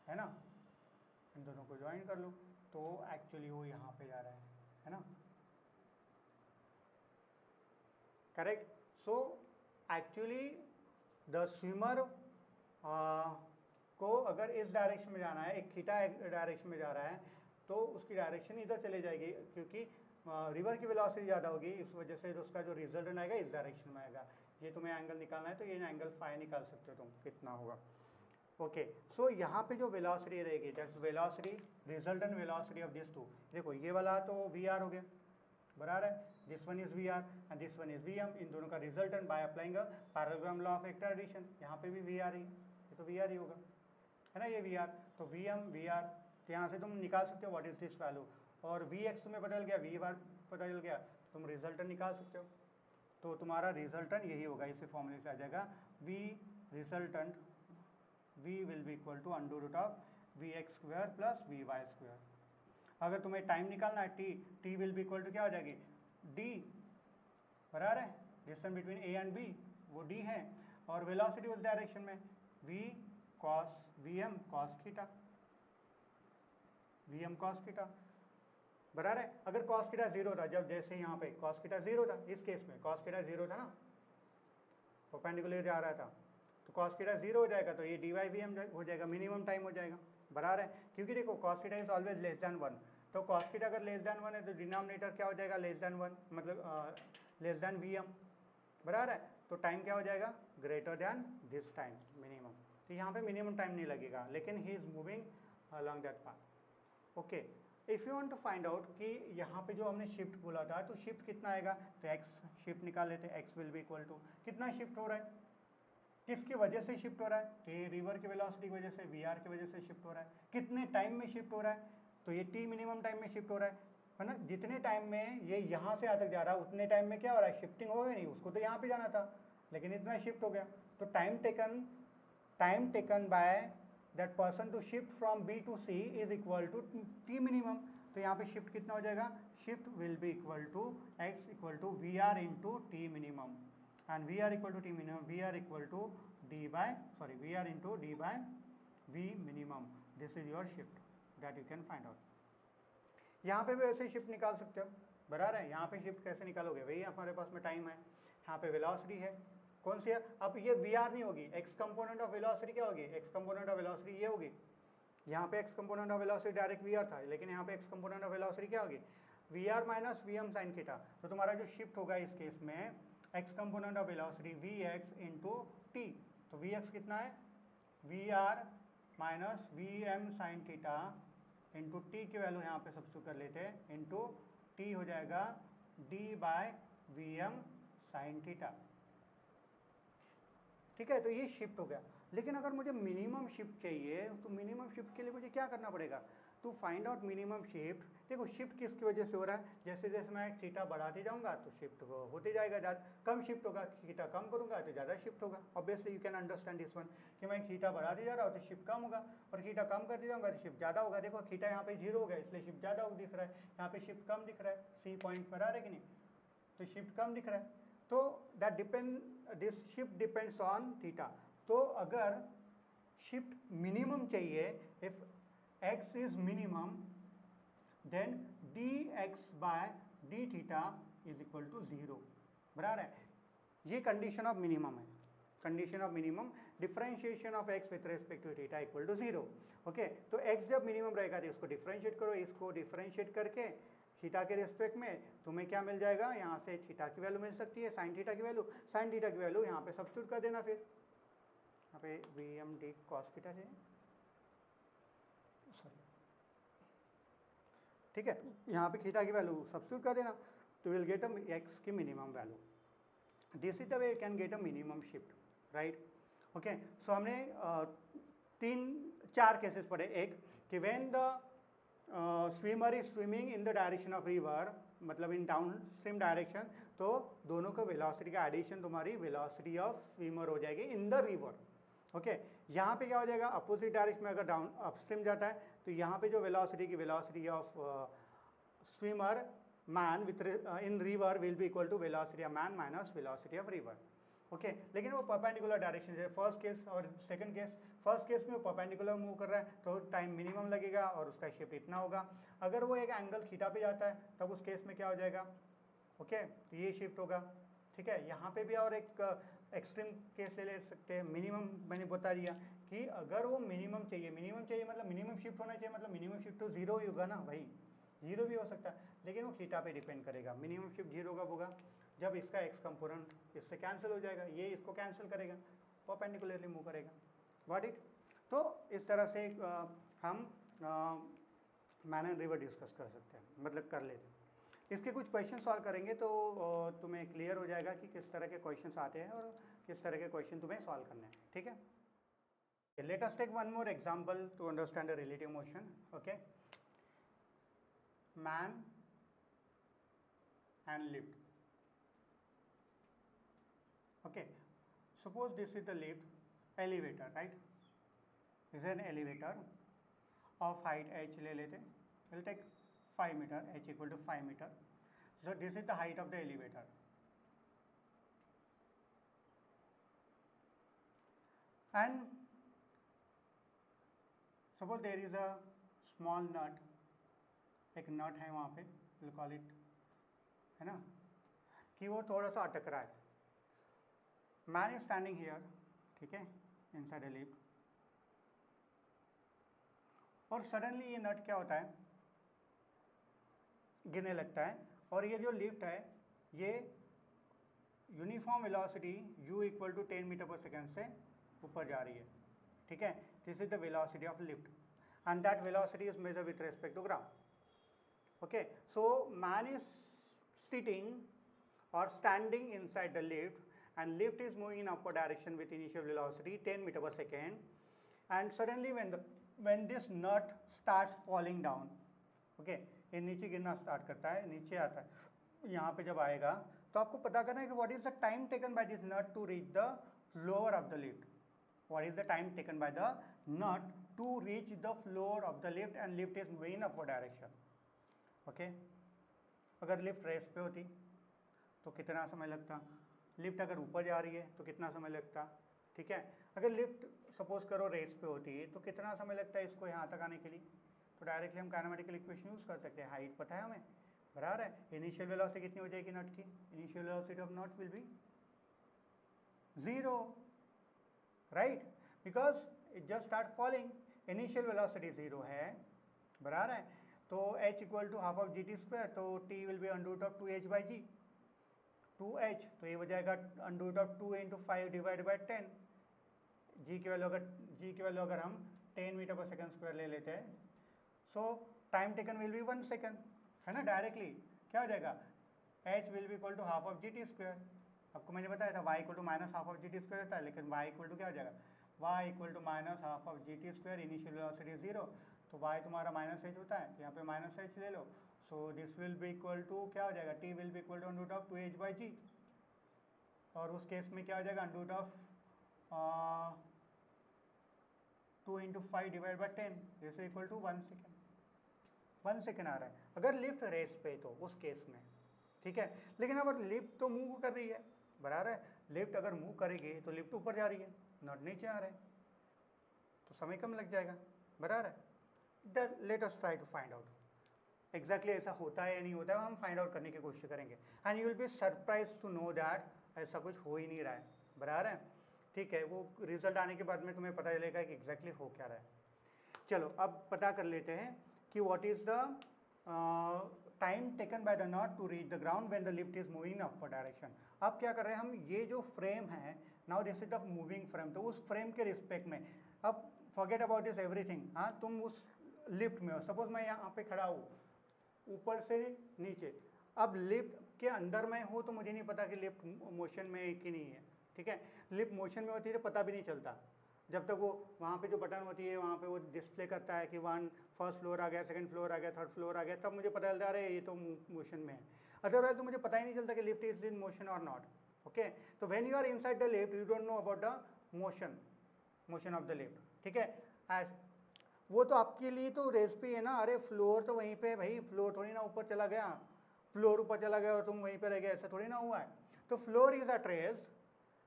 है ना, इन दोनों को ज्वाइन कर लो तो एक्चुअली वो यहाँ पे जा रहा है ना, correct. So actually the swimmer को अगर इस डायरेक्शन में जाना है, एक थीटा डायरेक्शन में जा रहा है, तो उसकी डायरेक्शन इधर चले जाएगी, क्योंकि रिवर की वेलोसिटी ज़्यादा होगी, इस वजह से उसका जो रिजल्टेंट आएगा इस डायरेक्शन में आएगा। ये तुम्हें एंगल निकालना है तो ये एंगल फाई निकाल सकते हो तुम, कितना होगा। ओके, सो यहाँ पे जो वेलोसिटी रहेगी, that's velocity, resultant velocity of this two, देखो ये वाला तो वी आर हो गया, बराबर है, this one is we are and this one is V M, इन दोनों का resultant by applying a parallelogram law of vector addition, यहाँ पे भी वी आर ही, ये तो वी आर ही होगा, है ना, ये वी आर, तो वी एम वी आर, तो यहाँ से तुम निकाल सकते हो व्हाट इज दिस वैल्यू, और वी एक्स तुम्हें बदल गया, वी बार बदल गया, तुम रिजल्टेंट निकाल सकते हो। तो तुम्हारा रिजल्टेंट यही होगा, इसी फॉर्मूले से आ जाएगा, v resultant v will be equal to under root of v x square plus v y square. अगर तुम्हें टाइम निकालना है, t will be equal to क्या हो जाएगी, डी, बराबर है, distance between A and B वो डी है, और वेलोसिटी उस डायरेक्शन में v cos v m cos theta, v m cos theta, बराबर है। अगर कॉस थीटा जीरो था, जब जैसे यहाँ पे कॉस थीटा जीरो था, इस केस में कॉस थीटा जीरो था ना, परपेंडिकुलर जा रहा था, तो कॉस थीटा जीरो हो जाएगा, तो ये डी वाई वी एम हो जाएगा, मिनिमम टाइम हो जाएगा, बराबर है, क्योंकि देखो cos theta is always less than one, तो कॉस थीटा अगर लेस देन वन है तो डिनोमिनेटर क्या हो जाएगा, लेस देन वन, मतलब लेस देन वी एम, बराबर है, तो टाइम क्या हो जाएगा, greater than this time minimum, तो यहाँ पे मिनिमम टाइम नहीं लगेगा, लेकिन he is moving along that path. Okay, if you want to find out कि यहाँ पे जो हमने शिफ्ट बोला था, तो शिफ्ट कितना आएगा, तो एक्स शिफ्ट निकाल लेते हैं, x will be equal to कितना शिफ्ट हो रहा है, किसकी वजह से शिफ्ट हो रहा है, तो ये रिवर की वेलोसिटी की वजह से, वी आर की वजह से शिफ्ट हो रहा है, कितने टाइम में शिफ्ट हो रहा है, तो ये टी मिनिमम टाइम में शिफ्ट हो रहा है ना, जितने टाइम में ये यहाँ से यहाँ तक जा रहा है उतने टाइम में क्या हो रहा है, शिफ्टिंग हो गई नहीं, उसको तो यहाँ पे जाना था, लेकिन इतना शिफ्ट हो गया, तो time taken by that person to shift from B to C is equal to t minimum, तो यहाँ पे शिफ्ट कितना हो जाएगा, shift will be equal to x equal to v r into t minimum, and V r equal to T minimum, V r equal to D by, sorry, V r into D by V minimum, this is your shift that you can find out। यहाँ पे भी ऐसे shift निकाल सकते हो, बराबर है, यहाँ पे शिफ्ट कैसे निकालोगे, वही हमारे पास में टाइम है, यहाँ पे वेलोसिटी है, कौन सी है, अब ये वी आर नहीं होगी, एक्स कंपोनेंट ऑफ वेलोसिटी क्या होगी, एक्स कंपोनेंट ऑफ वेलोसिटी ये होगी, यहाँ पे x component of velocity direct v r था, लेकिन यहाँ पे एक्स कंपोनेंट ऑफ वेलोसिटी क्या होगी, v are minus we m sine theta, तो तुम्हारा जो शिफ्ट होगा इस केस में x component of velocity v x into t, तो वी एक्स कितना है, v are minus we m sine theta into t की वैल्यू यहाँ पे सब्स्टिट्यूट कर लेते हैं, इंटू टी हो जाएगा d by v m sine theta, ठीक है, तो ये शिफ्ट हो गया। लेकिन अगर मुझे मिनिमम शिफ्ट चाहिए, तो मिनिमम शिफ्ट के लिए मुझे क्या करना पड़ेगा, to find out minimum shift, देखो शिफ्ट किसकी वजह से हो रहा है, जैसे जैसे मैं थीटा बढ़ाते जाऊंगा तो शिफ्ट होते जाएगा, ज़्यादा कम शिफ्ट होगा, थीटा कम करूंगा तो ज़्यादा शिफ्ट होगा, obviously you can understand this one, कि मैं थीटा बढ़ाते जा रहा हूँ तो शिफ्ट कम होगा, और थीटा कम करते जाऊंगा तो शिफ्ट ज़्यादा होगा, देखो थीटा यहाँ पे जीरो हो गया इसलिए शिफ्ट ज़्यादा दिख रहा है, यहाँ पे शिफ्ट कम दिख रहा है, सी पॉइंट पर आ रहा है कि नहीं, तो शिफ्ट कम दिख रहा है, तो that depend, this shift depends on theta, तो अगर शिफ्ट मिनिमम चाहिए, if x is minimum then dx by d theta is equal to zero, बराबर है, ये कंडीशन ऑफ मिनिमम है, condition of minimum, differentiation of x with respect to theta equal to zero. Okay, तो x जब minimum रहेगा तो इसको differentiate करो, इसको डिफरेंशिएट करके थीटा के रेस्पेक्ट में तुम्हें क्या मिल जाएगा, यहाँ से थीटा की वैल्यू मिल सकती है, साइन थीटा की वैल्यू, साइन थीटा की वैल्यू यहाँ पे सब्स्टिट्यूट कर देना, फिर यहाँ पे V M D cos theta है, सॉरी, ठीक है, यहाँ पे थीटा की वैल्यू सब्स्टिट्यूट कर देना, तो विल गेट अ एक्स की minimum value, this is the way you can get a minimum shift, right. Okay, so हमने 3-4 केसेस पढ़े, एक कि when the swimmer is swimming in the direction of river, मतलब in down stream direction, तो दोनों का velocity का addition तुम्हारी वेलोसिटी ऑफ स्विमर हो जाएगी इन द रिवर। ओके, यहाँ पे क्या हो जाएगा, अपोजिट डायरेक्शन में अगर डाउन अपस्ट्रीम जाता है तो यहाँ पे जो वेलोसिटी की velocity of swimmer man within river will be equal to velocity of man minus velocity of river. Okay लेकिन वो परपेंडिकुलर डायरेक्शन है, फर्स्ट केस और सेकंड केस। फर्स्ट केस में वो परपेंडिकुलर मूव कर रहा है तो टाइम मिनिमम लगेगा और उसका शिफ्ट इतना होगा। अगर वो एक एंगल थीटा पे जाता है तब उस केस में क्या हो जाएगा, ओके ये शिफ्ट होगा। ठीक है, यहाँ पे भी और एक एक्सट्रीम केस ले सकते हैं। मिनिमम मैंने बता दिया कि अगर वो मिनिमम चाहिए मतलब मिनिमम शिफ्ट होना चाहिए, मतलब मिनिमम शिफ्ट तो जीरो ही होगा ना भाई, जीरो भी हो सकता है लेकिन वो थीटा पे डिपेंड करेगा। मिनिमम शिफ्ट जीरो कब होगा, जब इसका एक्स कंपोनेंट इससे कैंसिल हो जाएगा, ये इसको कैंसिल करेगा, परपेंडिकुलरली मूव करेगा। Got it. तो इस तरह से हम मैन एंड रिवर डिस्कस कर सकते हैं, मतलब कर लेते हैं। इसके कुछ क्वेश्चन सॉल्व करेंगे तो तुम्हें क्लियर हो जाएगा कि किस तरह के क्वेश्चंस आते हैं और किस तरह के क्वेश्चन तुम्हें सॉल्व करने हैं। ठीक है, let us take one more example to understand the relative motion. Okay, man and lift. Okay, suppose this is the lift, elevator, right? This is an elevator of height h ले लेते, we'll take 5 meter, h equal to 5 meter. So this is the height of the elevator. And suppose there is a small nut, एक नट है वहाँ पे, we'll call it, है ना, कि वो थोड़ा सा अटक रहा है। मैन इज स्टैंडिंग हियर, ठीक है, इनसाइड अ लिफ्ट, और सडनली ये नट क्या होता है, गिरने लगता है, और ये जो लिफ्ट है ये uniform velocity u equal to 10 metre per second से ऊपर जा रही है। ठीक है, this is the velocity of lift and that velocity is measure with respect to ground. Okay, so man is sitting or standing inside the lift and lift is moving in upward direction with initial velocity 10 meter per second, and suddenly when this nut starts falling down, okay, ये नीचे गिरना start करता है, नीचे आता है, यहाँ पे जब आएगा तो आपको पता करना है कि what is the time taken by this nut to reach the floor of the lift, what is the time taken by the nut to reach the floor of the lift and lift is moving in upward direction. okay, अगर lift race पे होती तो कितना समय लगता, lift अगर ऊपर जा रही है तो कितना समय लगता। ठीक है, अगर लिफ्ट सपोज करो रेस पे होती है तो कितना समय लगता है इसको यहाँ तक आने के लिए, तो डायरेक्टली हम काइनेमेटिकल इक्वेशन यूज कर सकते हैं। हाइट पता है हमें, बराबर है, इनिशियल वेलोसिटी कितनी हो जाएगी नट की, initial velocity of nut will be 0, right, because it just start falling, initial velocity 0 है, बराबर है, तो h equal to half of g t square, तो t will be under root of 2h by ji, 2h, तो ये हो जाएगा under root of 2 into 5 divide by 10, जी की वैल्यू अगर हम 10 मीटर पर सेकंड स्क्वायर ले लेते हैं, so time taken will be 1 second, है ना, डायरेक्टली क्या हो जाएगा, h will be equal to half of g t square. आपको मैंने बताया था y equal to minus half of g t square था, लेकिन y इक्वल टू क्या हो जाएगा, y equal to minus half of g t square, initial velocity 0, तो y तुम्हारा माइनस h होता है, तो यहाँ पे माइनस h ले लो, so this will be equal to क्या हो जाएगा, t will be equal to under root of 2h by G, और उस केस में क्या हो जाएगा, under root of 2 into 5 divide by 10, this equal to 1 second, 1 second आ रहा है अगर लिफ्ट रेस पे तो उस केस में। ठीक है, लेकिन अब लिफ्ट तो मूव कर रही है, बराबर है, लिफ्ट अगर मूव करेगी तो लिफ्ट ऊपर जा रही है, नॉट नीचे आ रहा है, तो समय कम लग जाएगा, बराबर है। Let us try to find out exactly ऐसा होता है या नहीं होता है, हम फाइंड आउट करने की कोशिश करेंगे, and you will be surprise to know that ऐसा कुछ हो ही नहीं रहा है, बराबर है। ठीक है, वो रिजल्ट आने के बाद में तुम्हें पता चलेगा कि एग्जैक्टली हो क्या रहा है। चलो अब पता कर लेते हैं कि what is the time taken by the nut to reach the ground when the lift is moving in upward direction. अब क्या कर रहे हैं हम, ये जो फ्रेम है, now this is the moving frame, तो उस फ्रेम के रिस्पेक्ट में, अब फॉरगेट अबाउट दिस एवरीथिंग, हाँ, तुम उस लिफ्ट में हो, सपोज मैं यहाँ पे खड़ा हूँ ऊपर से नीचे, अब लिफ्ट के अंदर मैं हूँ तो मुझे नहीं पता कि लिफ्ट मोशन में है कि नहीं है। ठीक है, लिफ्ट मोशन में होती है तो पता भी नहीं चलता, जब तक वो वहाँ पे जो बटन होती है वहाँ पे वो डिस्प्ले करता है कि फर्स्ट फ्लोर आ गया, सेकंड फ्लोर आ गया, थर्ड फ्लोर आ गया, तब मुझे पता चलता है अरे ये तो मोशन में है, अदरवाइज तो मुझे पता ही नहीं चलता कि लिफ्ट इज इन मोशन और नॉट। ओके, तो when you are inside the lift you don't know about the motion of the lift. ठीक है, वो तो आपके लिए तो रेसिपी है ना, अरे फ्लोर तो वहीं पे भाई, फ्लोर थोड़ी ना ऊपर चला गया, फ्लोर ऊपर चला गया और तुम वहीं पे रह गए, ऐसा थोड़ी ना हुआ है। तो फ्लोर इज अ ट्रेस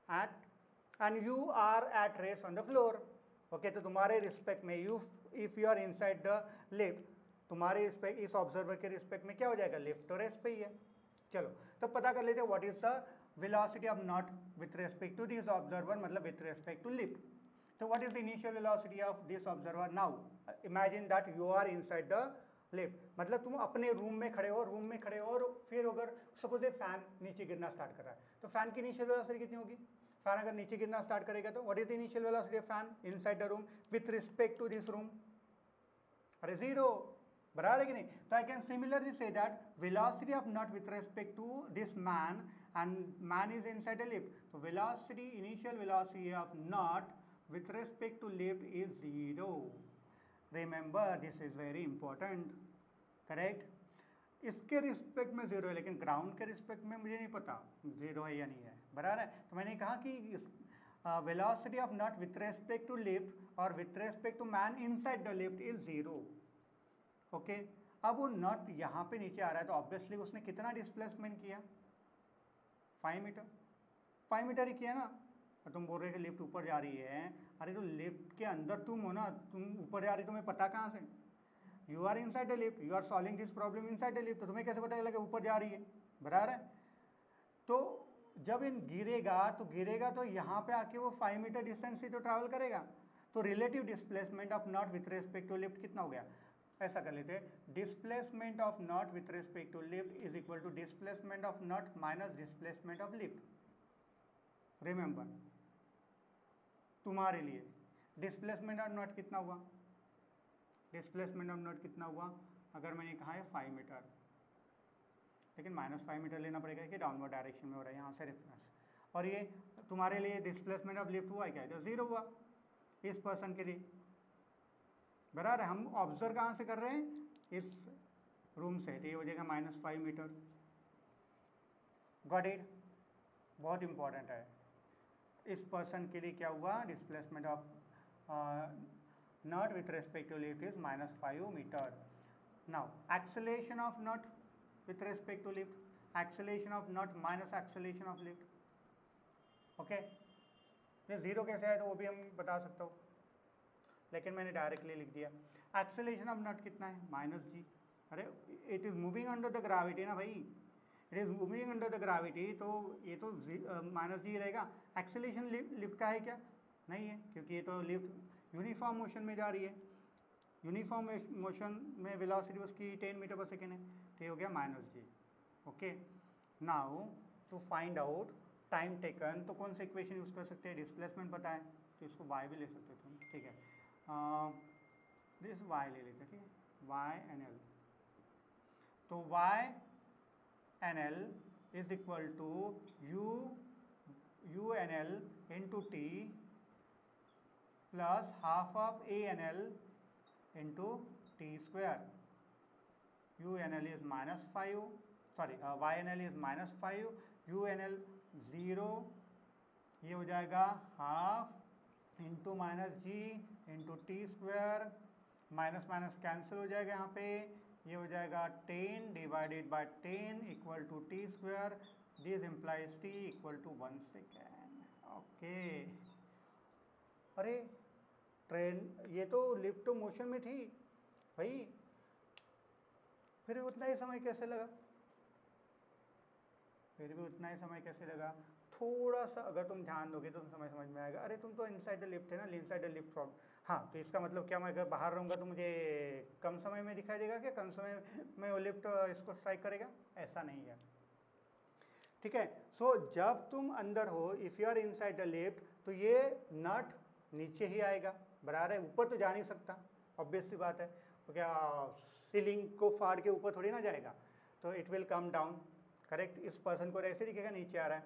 and you are at rest on the floor. Okay तो तुम्हारे रिस्पेक्ट में if you are inside the lift, तुम्हारे रिस्पेक्ट इस ऑब्जर्वर के रिस्पेक्ट में क्या हो जाएगा, लिफ्ट तो रेस्ट पे ही है। चलो तब पता कर लेते हैं what is the velocity of nut with respect to this observer, मतलब विथ रेस्पेक्ट टू लिफ्ट। तो what is the initial velocity of this observer now, imagine that you are inside the lift, मतलब तुम अपने room में खड़े हो, और फिर अगर सपोज फैन नीचे गिरना स्टार्ट कर रहा है, तो फैन की इनिशियल वेलोसिटी कितनी होगी, फैन अगर नीचे गिरना स्टार्ट करेगा तो what is the initial velocity of fan inside the room with respect to this room, अरे जीरो, बराबर है कि नहीं। तो I can similarly say that velocity of nut with respect to this man and man is inside the lift, तो velocity initial velocity of nut with respect to lift is zero. Remember this is very important, correct. इसके respect में zero है, लेकिन ground के respect में मुझे नहीं पता जीरो है या नहीं है, बराबर है। तो मैंने कहा कि velocity of nut with respect to lift और with respect to man inside the lift is zero. Okay, अब वो नॉट यहाँ पे नीचे आ रहा है, तो ऑब्वियसली उसने कितना डिस्प्लेसमेंट किया, 5 मीटर, 5 मीटर ही किया ना। और तुम बोल रहे कि लिफ्ट ऊपर जा रही है, अरे तो लिफ्ट के अंदर तुम हो ना, तुम ऊपर जा रही, तुम्हें पता कहाँ से, you are inside the lift, you are solving this problem inside the lift, तो तुम्हें कैसे पता चला कि ऊपर जा रही है, बराबर है। तो जब इन गिरेगा तो यहाँ पे आके वो 5 मीटर डिस्टेंस ही तो ट्रैवल करेगा, तो relative displacement of nut with respect to lift कितना हो गया, ऐसा कर लेते हैं, displacement of nut with respect to lift is equal to displacement of nut minus displacement of lift. Remember तुम्हारे लिए डिस्प्लेसमेंट ऑफ नॉट कितना हुआ, डिस्प्लेसमेंट ऑफ नॉट कितना हुआ, अगर मैंने कहा है 5 मीटर, लेकिन -5 मीटर लेना पड़ेगा कि डाउनवर्ड डायरेक्शन में हो रहा है यहाँ से रेफरेंस, और ये तुम्हारे लिए डिस्प्लेसमेंट ऑफ लिफ्ट हुआ क्या है, तो जीरो हुआ इस पर्सन के लिए, बराबर है। हम ऑब्जर्व कहाँ से कर रहे हैं, इस रूम से, तो ये हो जाएगा -5 मीटर। गॉट इट, बहुत इंपॉर्टेंट है। इस पर्सन के लिए क्या हुआ, displacement of nut with respect to lift is -5 metre. Now acceleration of nut with respect to lift, acceleration of knot minus acceleration of lift, okay. ये जीरो कैसे आया तो वो भी हम बता सकता हूँ, लेकिन मैंने डायरेक्टली लिख दिया। एक्सेलरेशन ऑफ नॉट कितना है, -g, अरे it is moving under the gravity ना भाई, it is moving under the gravity, तो ये तो -g रहेगा। एक्सेलरेशन लिफ्ट का है क्या, नहीं है, क्योंकि ये तो लिफ्ट यूनिफॉर्म मोशन में जा रही है, यूनिफॉर्म मोशन में वेलोसिटी उसकी 10 मीटर पर सेकेंड है, तो ये हो गया -g। Okay, now to find out time taken, तो कौन सा इक्वेशन यूज कर सकते हैं, डिस्प्लेसमेंट पता है तो इसको y भी ले सकते हो तुम, ठीक है, दिस y ले लेते हैं, ठीक है, y/l, तो y/l is equal to u/l into t plus half of a/l into t square, u/l is -5, sorry y/l is -5, u/l 0, ये हो जाएगा half into -g into t square, minus minus cancel हो जाएगा यहाँ पे, ये हो जाएगा 10 divided by 10 equal to t square, this implies t equal to 1 second. Okay, अरे ट्रेन, ये तो लिफ्ट तो मोशन में थी भाई, फिर भी उतना ही समय कैसे लगा, थोड़ा सा अगर तुम ध्यान दोगे तो तुम समझ में आएगा। अरे तुम तो इनसाइड द लिफ्ट थे ना, इनसाइड द लिफ्ट फ्रॉम, हाँ, तो इसका मतलब क्या, मैं अगर बाहर रहूँगा तो मुझे कम समय में दिखाई देगा, क्या कम समय में वो लिफ्ट इसको स्ट्राइक करेगा, ऐसा नहीं है, ठीक है। सो जब तुम अंदर हो, if you are inside the lift, तो ये नट नीचे ही आएगा, बराबर है, ऊपर तो जा नहीं सकता, ऑब्वियस सी बात है, तो क्या सीलिंग को फाड़ के ऊपर थोड़ी ना जाएगा, तो it will come down, correct. इस पर्सन को ऐसे दिखेगा नीचे आ रहा है,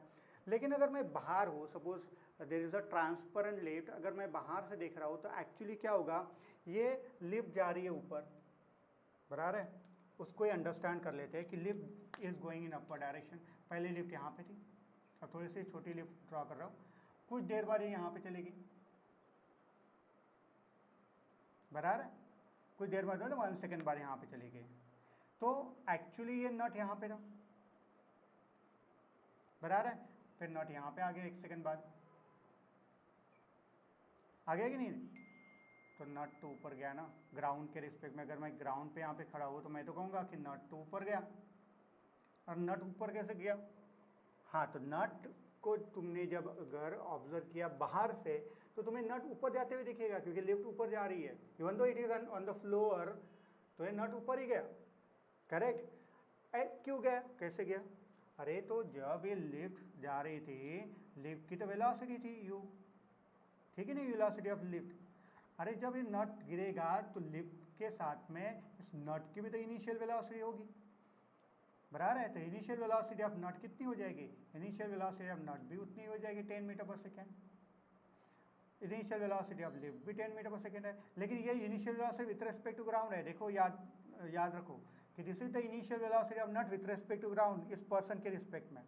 लेकिन अगर मैं बाहर हूँ, suppose there is a transparent lift, अगर मैं बाहर से देख रहा हूँ तो एक्चुअली क्या होगा, ये लिफ्ट जा रही है ऊपर, बराबर है, उसको ये अंडरस्टैंड कर लेते हैं कि lift is going in upper direction. पहले लिफ्ट यहाँ पे थी, अब थोड़ी सी छोटी लिफ्ट ड्रॉ कर रहा हूँ, कुछ देर बाद ये यहाँ पे चलेगी, बराबर है, कुछ देर बाद 1 सेकेंड बाद यहाँ पे चली गई, तो एक्चुअली ये नट यहाँ पे था, बराबर है, फिर नट यहाँ पे आ गया 1 सेकंड बाद, आ गया कि नहीं? तो नट तो ऊपर गया ना ग्राउंड के रिस्पेक्ट में। अगर मैं ग्राउंड पे यहाँ पे खड़ा हूँ तो मैं तो कहूँगा कि नट तो ऊपर गया। और नट ऊपर कैसे गया? हाँ, तो नट को तुमने जब अगर ऑब्जर्व किया बाहर से तो तुम्हें नट ऊपर जाते हुए दिखेगा, क्योंकि लिफ्ट ऊपर जा रही है। Even though it is on the floor, तो ये नट ऊपर ही गया, करेक्ट? क्यों गया, कैसे गया? अरे तो जब ये लिफ्ट जा रही थी, लिफ्ट की तो वेलोसिटी थी u, ठीक है ना, वेलोसिटी ऑफ लिफ्ट। अरे जब ये नट गिरेगा तो लिफ्ट के साथ में इस नट की भी तो इनिशियल वेलोसिटी होगी, बराबर है? तो इनिशियल वेलोसिटी ऑफ नट कितनी हो जाएगी? इनिशियल वेलोसिटी ऑफ नट भी उतनी हो जाएगी 10 metre per second. Initial velocity of lift भी 10 मीटर पर सेकेंड है, लेकिन ये initial velocity with respect to ground है। देखो याद रखो कि this is the initial velocity of nut with respect to ground, इस पर्सन के रिस्पेक्ट में।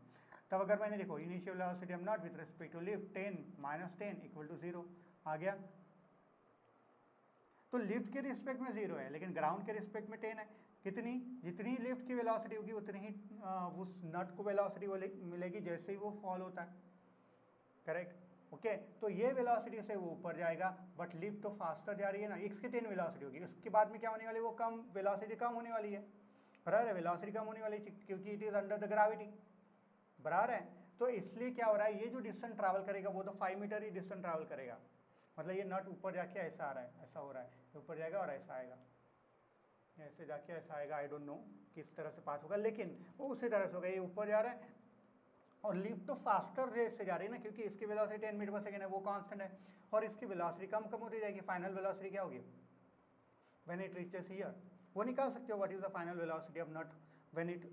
तब अगर मैंने देखो initial velocity of nut with respect to lift 10 minus 10 equal to 0 आ गया। तो लिफ्ट के रिस्पेक्ट में 0 है, लेकिन ग्राउंड के रिस्पेक्ट में 10 है। कितनी? जितनी लिफ्ट की वेलोसिटी होगी उतनी ही उस नट को वेलोसिटी मिलेगी जैसे ही वो फॉल होता है, करेक्ट? ओके, तो ये वेलोसिटी से वो ऊपर जाएगा, बट लिफ्ट तो फास्टर जा रही है ना, इसकी 10 वेलोसिटी होगी। उसके बाद में क्या होने वाली है? वो कम वेलोसिटी कम होने वाली है, बराबर है? वेलोसिटी कम होने वाली है क्योंकि it is under the gravity, बराबर है? तो इसलिए क्या हो रहा है, ये जो डिस्टेंस ट्रैवल करेगा वो तो 5 मीटर ही डिस्टेंस ट्रैवल करेगा। मतलब ये नट ऊपर जाके ऐसा आ रहा है, ऐसा हो रहा है, ऊपर जाएगा और ऐसा आएगा, ऐसे जाके ऐसा आएगा। आई डोंट नो किस तरह से पास होगा, लेकिन वो उसी तरह से होगा। ये ऊपर जा रहा है और लिफ्ट तो फास्टर रेट से जा रही है ना, क्योंकि इसकी वेलोसिटी 10 मीटर पर सेकेंड है, वो कांस्टेंट है, और इसकी वेलोसिटी कम कम होती जाएगी। फाइनल वेलोसिटी क्या होगी व्हेन इट रीचेस हियर? वो निकाल सकते हो what is the final velocity of nut when it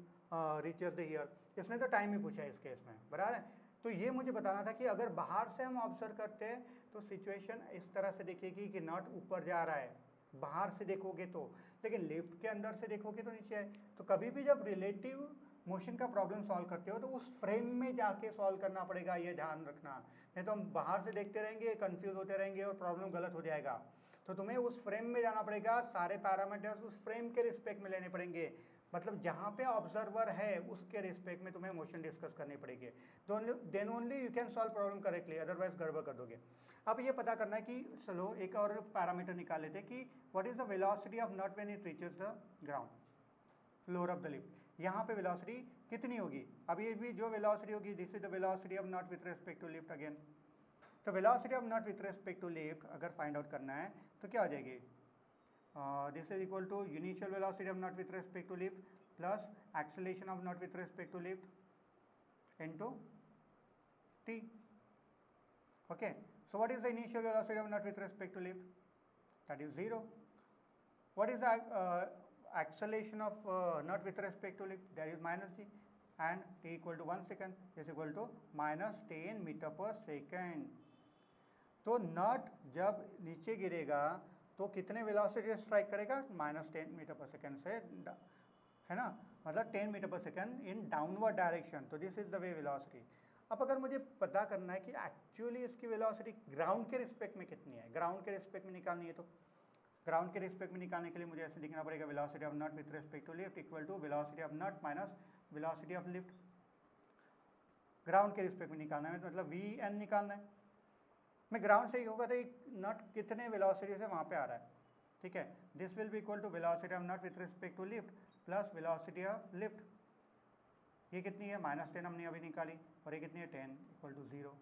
reaches the here. इसने तो टाइम ही पूछा है इस केस में, बराबर है? तो ये मुझे बताना था कि अगर बाहर से हम ऑब्जर्व करते हैं तो सिचुएशन इस तरह से दिखेगी कि नट ऊपर जा रहा है बाहर से देखोगे तो, लेकिन लिफ्ट के अंदर से देखोगे तो नीचे है। तो कभी भी जब रिलेटिव मोशन का प्रॉब्लम सॉल्व करते हो तो उस फ्रेम में जाके सॉल्व करना पड़ेगा, ये ध्यान रखना। नहीं तो हम बाहर से देखते रहेंगे, कंफ्यूज होते रहेंगे और प्रॉब्लम गलत हो जाएगा। तो तुम्हें उस फ्रेम में जाना पड़ेगा, सारे पैरामीटर्स उस फ्रेम के रिस्पेक्ट में लेने पड़ेंगे, मतलब जहाँ पे ऑब्जर्वर है उसके रिस्पेक्ट में तुम्हें मोशन डिस्कस करनी पड़ेगी। Then only you can solve problem correctly, otherwise गड़बड़ कर दोगे। अब ये पता करना है कि चलो एक और पैरामीटर निकाल लेते हैं कि what is the velocity of nut when it reaches the ground floor of the lift. यहाँ पे वेलोसिटी कितनी होगी? अब ये भी जो वेलोसिटी होगी, this is the velocity of nut with respect to lift again. तो velocity of nut with respect to lift अगर फाइंड आउट करना है तो क्या हो जाएगी? This is equal to initial velocity of nut with respect to lift plus acceleration of nut with respect to lift into t. Okay, so what is the initial velocity of nut with respect to lift? That is 0. What is the acceleration of nut with respect to lift? That is minus g, and t equal to 1 second is equal to minus 10 meter per second. तो नट जब नीचे गिरेगा तो कितने velocity से strike करेगा? Minus 10 metre per second से, है ना, मतलब 10 metre per second in downward direction. तो this is the way velocity. अब अगर मुझे पता करना है कि एक्चुअली इसकी वेलोसिटी ग्राउंड के रिस्पेक्ट में कितनी है, ग्राउंड के रिस्पेक्ट में निकालनी है, तो ग्राउंड के रिस्पेक्ट में निकालने के लिए मुझे ऐसे लिखना पड़ेगा velocity of nut with respect to lift equal to velocity of nut minus velocity of lift. Ground के रिस्पेक्ट में निकालना है मतलब वी एन निकालना है। मैं ग्राउंड से ही होगा तो नट कितने वेलोसिटी से वहाँ पे आ रहा है, ठीक है। This will be equal to velocity of nut with respect to lift plus velocity of lift. ये कितनी है? माइनस 10 हमने अभी निकाली, और ये कितनी है? 10 इक्वल टू 0।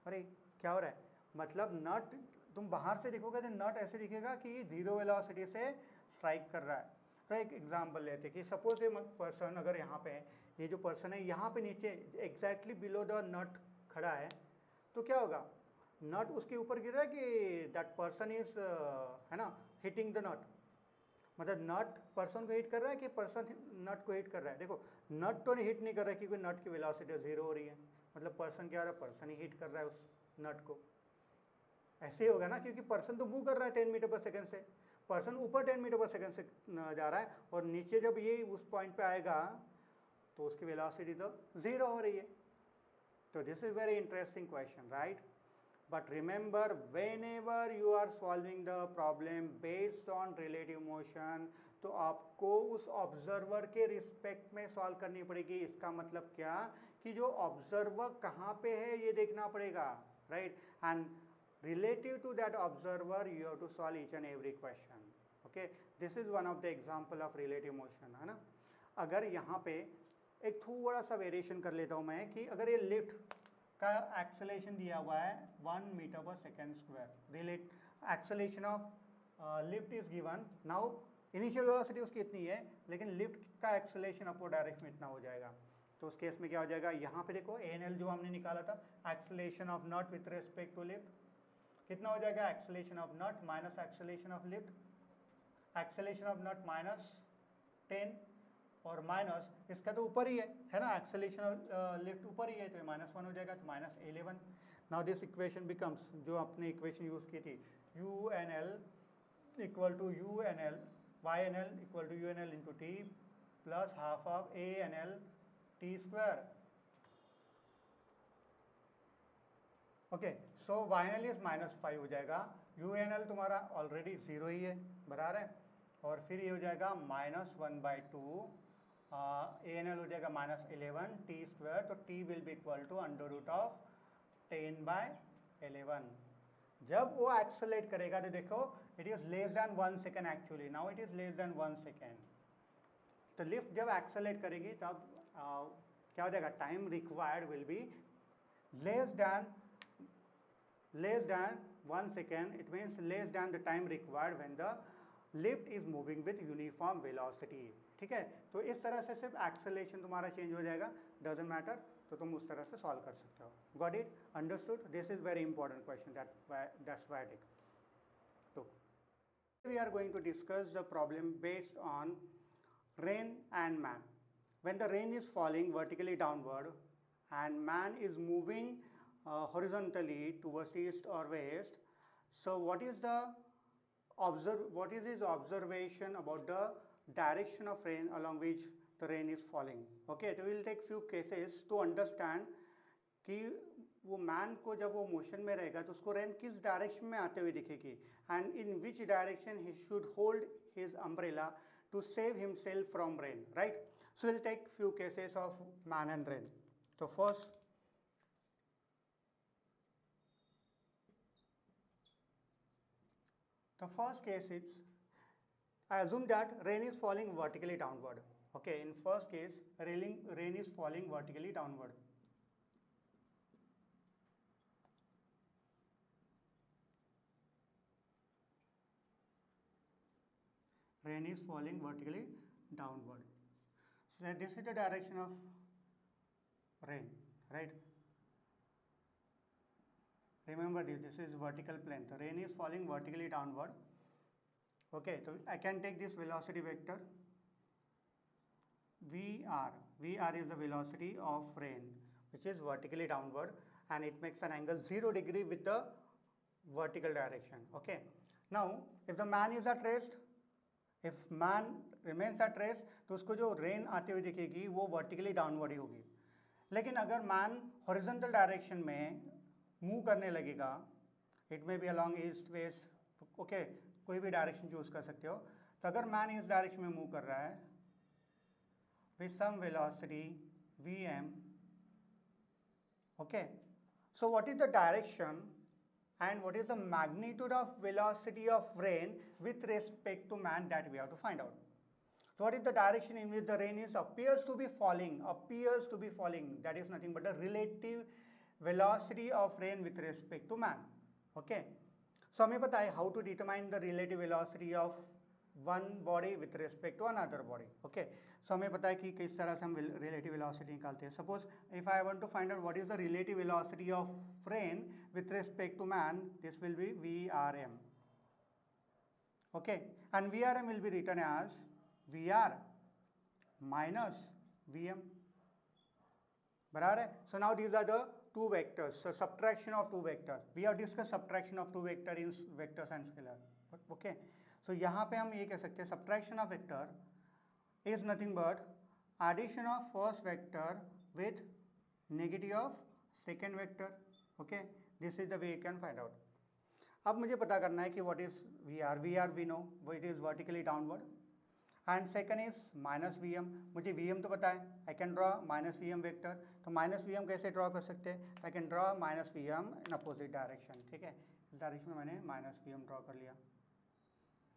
अरे क्या हो रहा है, मतलब नट तुम बाहर से देखोगे तो नट ऐसे दिखेगा कि ये 0 वेलोसिटी से स्ट्राइक कर रहा है। तो एक एग्जांपल लेते हैं कि सपोज ये पर्सन अगर यहाँ पे है, ये जो पर्सन है यहाँ पे नीचे एग्जैक्टली बिलो द नट खड़ा है, तो क्या होगा? नट उसके ऊपर गिर रहा है कि दैट पर्सन इज, है ना, हिटिंग द नट, मतलब नट पर्सन को हिट कर रहा है कि पर्सन नट को हिट कर रहा है? देखो नट तो हिट नहीं कर रहा है क्योंकि नट की वेलोसिटी 0 हो रही है, मतलब पर्सन क्या हो रहा है? पर्सन ही हिट कर रहा है उस नट को। ऐसे ही होगा ना, क्योंकि पर्सन तो मूव कर रहा है 10 मीटर पर सेकंड से, पर्सन ऊपर 10 मीटर पर सेकंड से जा रहा है, और नीचे जब ये उस पॉइंट पे आएगा तो उसकी वेलोसिटी तो 0 हो रही है। तो this is very interesting question, right? but remember, whenever you are solving the problem based on relative motion, तो आपको उस ऑब्जर्वर के रिस्पेक्ट में सॉल्व करनी पड़ेगी। इसका मतलब क्या कि जो ऑब्जर्वर कहाँ पे है ये देखना पड़ेगा, right, and relative to that observer you have to solve each and every question. Okay, this is one of the example of relative motion, है ना। अगर यहाँ पे एक थोड़ा सा वेरिएशन कर लेता हूँ मैं कि अगर ये लिफ्ट का एक्सेलेरेशन दिया हुआ है 1 metre per second square, relate acceleration of lift is given, now initial velocity उसकी इतनी है लेकिन लिफ्ट का एक्सेलेरेशन अपवर्ड डायरेक्शन में इतना हो जाएगा। तो उस केस में क्या हो जाएगा, यहाँ पे देखो ANL जो हमने निकाला था, acceleration of nut with respect to lift कितना हो जाएगा, acceleration of nut minus acceleration of lift, acceleration of nut minus 10 और माइनस इसका तो ऊपर ही है ना, एक्सेलेरेशन ऑफ लिफ्ट ऊपर ही है तो -1 हो जाएगा, तो -11। नाउ दिस इक्वेशन बिकम्स, जो अपने इक्वेशन यूज की थी, UNL equal to YNL equal to UNL into T plus half of ANL T square. Okay, so YNL is -5 हो जाएगा, UNL तुम्हारा ऑलरेडी 0 ही है, बराबर है, और फिर ये हो जाएगा -1/2, ANL हो जाएगा -11 T स्क्वायर, तो T will be equal to √10/11। जब वो एक्सेलेरेट करेगा तो देखो it is less than 1 second, actually now it is less than 1 second. तो लिफ्ट जब एक्सेलेरेट करेगी तब क्या हो जाएगा, time required will be less than 1 second. It means less than the time required when the lift is moving with uniform velocity. ठीक है, तो इस तरह से सिर्फ एक्सेलेरेशन तुम्हारा चेंज हो जाएगा, डजेंट मैटर, तो तुम उस तरह से सॉल्व कर सकते हो। Got it, understood? This is very important question, that's why it. तो we are going to discuss the problem based on rain and man. When the rain is falling vertically downward and man is moving horizontally towards east or west, so what is his observation about the direction of rain along which the rain is falling? Okay, so we will take few cases to understand कि वो man को जब वो motion में रहेगा तो उसको rain किस डायरेक्शन में आते हुए दिखेगी, and in which direction he should hold his umbrella to save himself from rain, right. So will take few cases of man and rain. So first, the first case is, I assume that rain is falling vertically downward. Okay, in first case, rain is falling vertically downward. Rain is falling vertically downward. So this is the direction of rain, right? Remember this is vertical plane, the rain is falling vertically downward. Okay, so I can take this velocity vector VR is the velocity of rain which is vertically downward, and it makes an angle 0 degree with the vertical direction. Okay, now if the man is at rest, if man remains at rest, तो उसको जो rain आते हुए दिखेगी वो vertically downward ही होगी। लेकिन अगर मैन हॉरिजॉन्टल डायरेक्शन में मूव करने लगेगा, it may be along east west, okay, कोई भी डायरेक्शन चूज कर सकते हो, तो अगर मैन इस डायरेक्शन में मूव कर रहा है with some velocity vm, okay, so what is the direction and what is the magnitude of velocity of rain with respect to man, that we have to find out. So what is the direction in which the rain appears to be falling, that is nothing but the relative velocity of rain with respect to man. Okay, so हमें पता है how to determine the relative velocity of one body with respect to another body. Okay, so हमें पता है कि किस तरह से हम relative velocity निकालते हैं. Suppose if I want to find out what is the relative velocity of rain with respect to man, this will be VRM. Okay, and VRM will be written as VR minus VM. बराबर है. So now these are the two vectors. So subtraction of two vectors. We have discussed subtraction of two vector in vectors and scalar. Okay. So यहाँ पे हम ये कह सकते हैं subtraction of vector is nothing but addition of first vector with negative of second vector. Okay. This is the way you can find out. अब मुझे पता करना है कि what is we R we know वो it is vertically downward, and second is minus we M. मुझे V M तो पता है, I can draw minus we M vector. तो माइनस वी एम कैसे ड्रॉ कर सकते हैं? I can draw minus we M in opposite direction. ठीक है, इस डायरेक्शन में मैंने माइनस वी एम ड्रॉ कर लिया,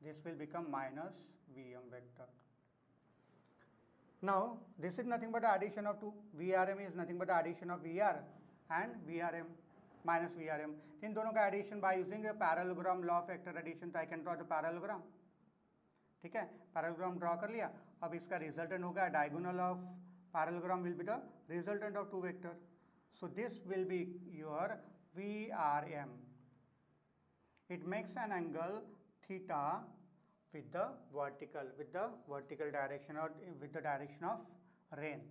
this will become minus we M vector. Now this is nothing but the addition of two. VRM is nothing but the addition of VR and VRM minus VRM. इन दोनों का addition by using a parallelogram law of vector addition, तो I can draw the parallelogram। ठीक है, parallelogram draw कर लिया। अब इसका resultant होगा diagonal of parallelogram will be the resultant of two vector, so this will be your VRM। It makes an angle theta with the vertical direction or with the direction of rain।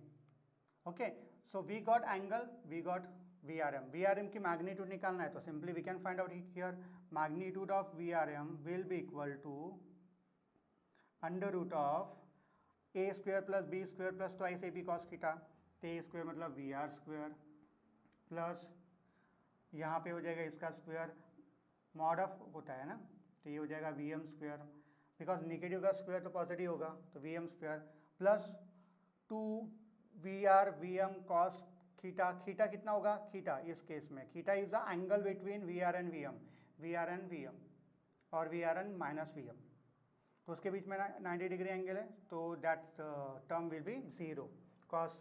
okay, so we got angle, we got VRM की magnitude निकालना है, तो simply we can find out here magnitude of VRM will be equal to under root of a square plus b square plus twice ab cos theta। तो a square मतलब VR square plus यहाँ पे हो जाएगा इसका square, mod of होता है ना, तो ये हो जाएगा VM स्क्वायर, बिकॉज निगेटिव का स्क्वायर तो पॉजिटिव होगा, तो VM square plus 2VR VM cos theta. Theta कितना होगा? थीटा इस केस में theta is the angle between VR and VM और VR एंड माइनस VM, तो उसके बीच में 90 डिग्री एंगल है, तो that term will be zero, cos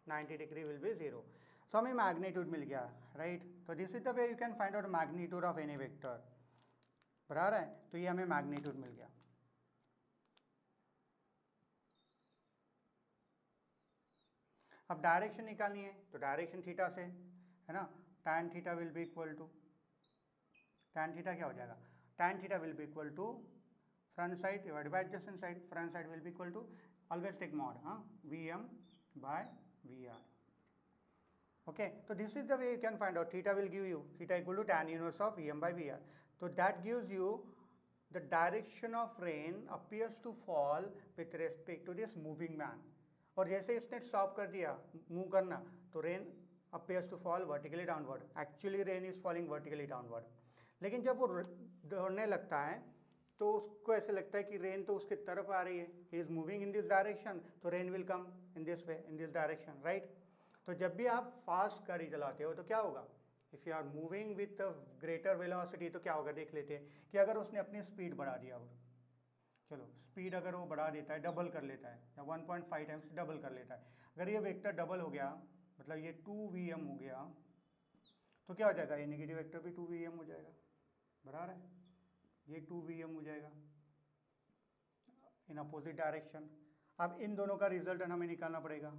90 degree will be zero. So हमें मैग्नीट्यूड मिल गया, राइट। तो this is the way you can find out magnitude of any vector. बराबर है, तो ये हमें मैग्नीट्यूड मिल गया। अब डायरेक्शन निकालनी है, तो डायरेक्शन थीटा से है ना, tan theta will be equal to, tan theta क्या हो जाएगा? tan theta will be equal to front side divide by adjacent side, front side will be equal to always take mod VM बाय VR। okay, so this is the way you can find out theta will give you theta equal to tan inverse of VM by VR। so that gives you the direction of rain appears to fall with respect to this moving man। और जैसे इसने stop कर दिया move करना, तो rain appears to fall vertically downward, actually rain is falling vertically downward। लेकिन जब वो दौड़ने लगता है तो उसको ऐसे लगता है कि रेन तो उसके तरफ आ रही है, he is moving in this direction, तो rain will come in this way, in this direction, right। तो जब भी आप फास्ट गाड़ी चलाते हो तो क्या होगा? If you are moving with greater velocity, तो क्या होगा देख लेते हैं कि अगर उसने अपनी स्पीड बढ़ा दिया, और चलो स्पीड अगर वो बढ़ा देता है, डबल कर लेता है, या 1.5 टाइम्स डबल कर लेता है, अगर ये वेक्टर डबल हो गया, मतलब ये 2VM हो गया, तो क्या हो जाएगा? ये नेगेटिव वेक्टर भी 2VM हो जाएगा। बराबर है, ये 2VM हो जाएगा इन अपोजिट डायरेक्शन। अब इन दोनों का रिजल्टेंट हमें निकालना पड़ेगा,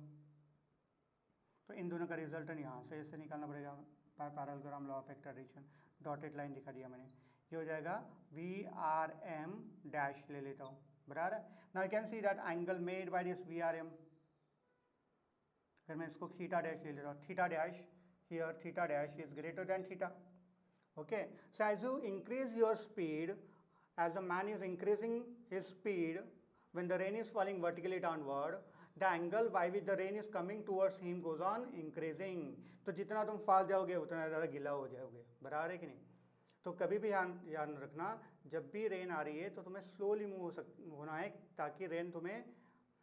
तो इन दोनों का रिजल्टेंट यहाँ से ऐसे निकालना पड़ेगा, parallelogram law of vector addition, dotted line दिखा दिया मैंने, ये हो जाएगा VRM डैश ले लेता हूँ। बराबर है, now you can see that angle made by this VRM, अगर मैं इसको थीटा डैश ले लेता हूँ, theta dash here, theta dash is greater than theta. okay, so as you increase your speed, as the man is increasing his speed when the rain is falling vertically downward, the angle by which the rain is coming towards him goes on increasing। तो जितना तुम fast जाओगे उतना ज़्यादा गीला हो जाओगे। बराबर है कि नहीं? तो कभी भी ध्यान रखना, जब भी रेन आ रही है तो तुम्हें स्लोली मूव होना है, ताकि रेन तुम्हें है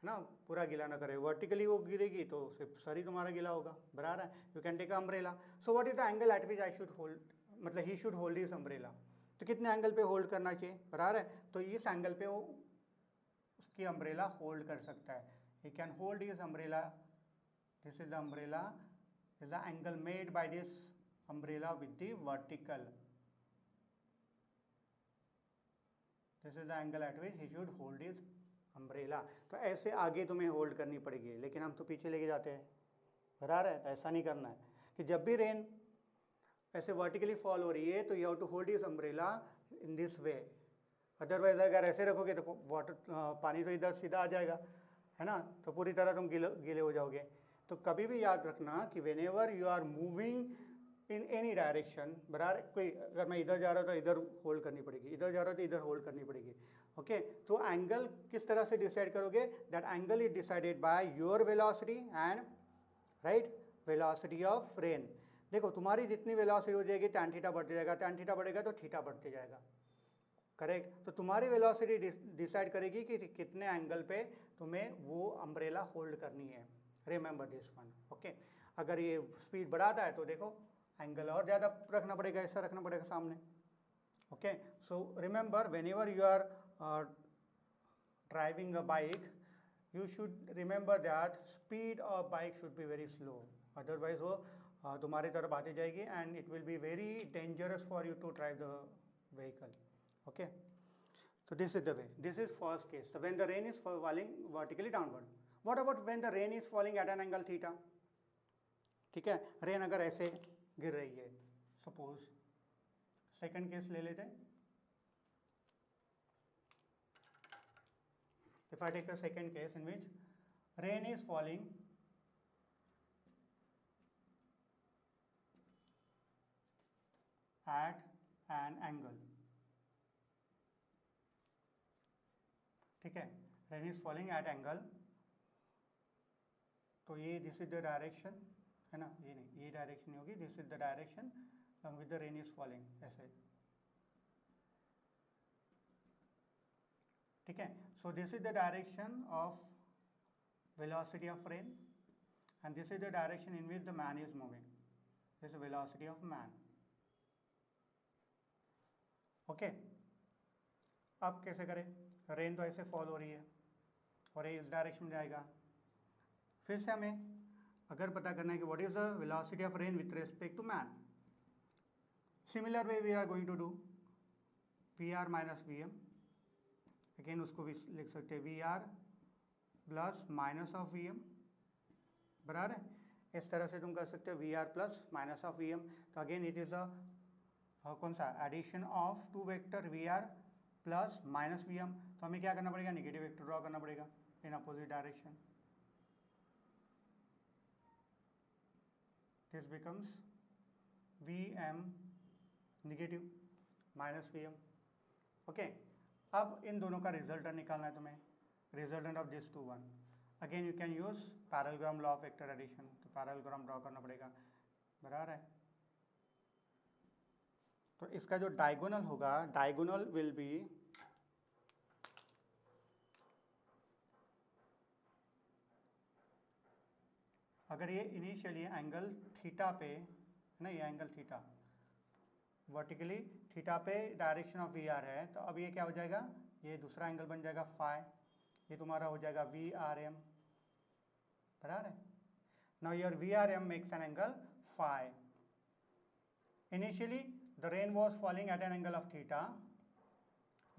ना पूरा गीला ना करे। वर्टिकली वो गिरेगी तो सिर्फ सर ही तुम्हारा गीला होगा। बराबर है, you can take umbrella. So what is the angle at which I should hold, मतलब he should hold this umbrella, तो कितने एंगल पे होल्ड करना चाहिए? बराबर है, तो इस एंगल पे वो उसकी अम्ब्रेला होल्ड कर सकता है। He can hold his umbrella, this is the umbrella, is the angle made by this umbrella with the vertical, this is the angle at which he should hold his umbrella. तो ऐसे आगे तुम्हें hold करनी पड़ेगी, लेकिन हम तो पीछे लेके जाते हैं। बराबर है, तो ऐसा नहीं करना है कि जब भी रेन ऐसे वर्टिकली फॉल हो रही है तो you have to hold this umbrella in this way, otherwise अगर ऐसे रखोगे तो वाटर पानी तो इधर सीधा आ जाएगा, है ना, तो पूरी तरह तुम गीले हो जाओगे। तो कभी भी याद रखना कि whenever you are moving in any direction, बराबर, कोई अगर मैं इधर जा रहा था इधर होल्ड करनी पड़ेगी, इधर जा रहा था इधर होल्ड करनी पड़ेगी। ओके, तो एंगल किस तरह से डिसाइड करोगे? That angle is decided by your velocity and right velocity of rain. देखो तुम्हारी जितनी वेलोसिटी हो जाएगी tan थीटा बढ़ते जाएगा, tan थीटा बढ़ेगा तो थीटा बढ़ते जाएगा, करेक्ट। तो तुम्हारी वेलोसिटी डिसाइड करेगी कि कितने एंगल पे तुम्हें वो अम्ब्रेला होल्ड करनी है, रिमेंबर दिस वन, ओके। अगर ये स्पीड बढ़ाता है तो देखो एंगल और ज़्यादा रखना पड़ेगा, ऐसा रखना पड़ेगा सामने, okay. So remember whenever you are driving a bike, you should remember that speed of bike should be very slow, otherwise वो तुम्हारी तरफ आती जाएगी and it will be very dangerous for you to drive the vehicle, okay. So this is the way, this is first case. So when the rain is falling vertically downward, what about when the rain is falling at an angle theta? ठीक है, rain अगर ऐसे गिर रही है, suppose second case ले लेते हैं. If I take a second case in which rain is falling at an angle, ठीक है, rain is falling at angle, तो ये this is the direction है ना, ये नहीं, ये डायरेक्शन नहीं होगी, this is the direction along with the rain is falling, ऐसे, ठीक है. So this is the direction of velocity of rain and this is the direction in which the man is moving. This is the velocity of man. Okay, अब कैसे करें, rain तो ऐसे fall हो रही है और ये इस डायरेक्शन में जाएगा. फिर से हमें अगर पता करना है कि what is the velocity of rain with respect to man, similar way we are going to do V are minus we M. Again उसको भी लिख सकते हैं V R plus minus of V M, बराबर है. इस तरह से तुम कर सकते हो V R plus minus of V M. तो अगेन इट इज अ कौन सा addition of two vector V R plus minus we M. तो हमें क्या करना पड़ेगा, नेगेटिव वेक्टर ड्रॉ करना पड़ेगा in opposite direction. This becomes V M negative minus we M. Okay, अब इन दोनों का रिजल्टेंट निकालना है तुम्हें, resultant of this two one. Again you can use parallelogram law of vector addition. तो पैरेललोग्राम ड्रॉ करना पड़ेगा, बराबर है. तो इसका जो डायगोनल होगा, डायगोनल विल बी अगर ये इनिशियली एंगल थीटा पे है ना, ये एंगल थीटा वर्टिकली थीटा पे डायरेक्शन ऑफ वी आर है, तो अब ये क्या हो जाएगा, ये दूसरा एंगल बन जाएगा फाई, ये तुम्हारा हो जाएगा वी आर एम, बराबर है. Now your V are M makes an angle phi. Initially the rain was falling at an angle of theta,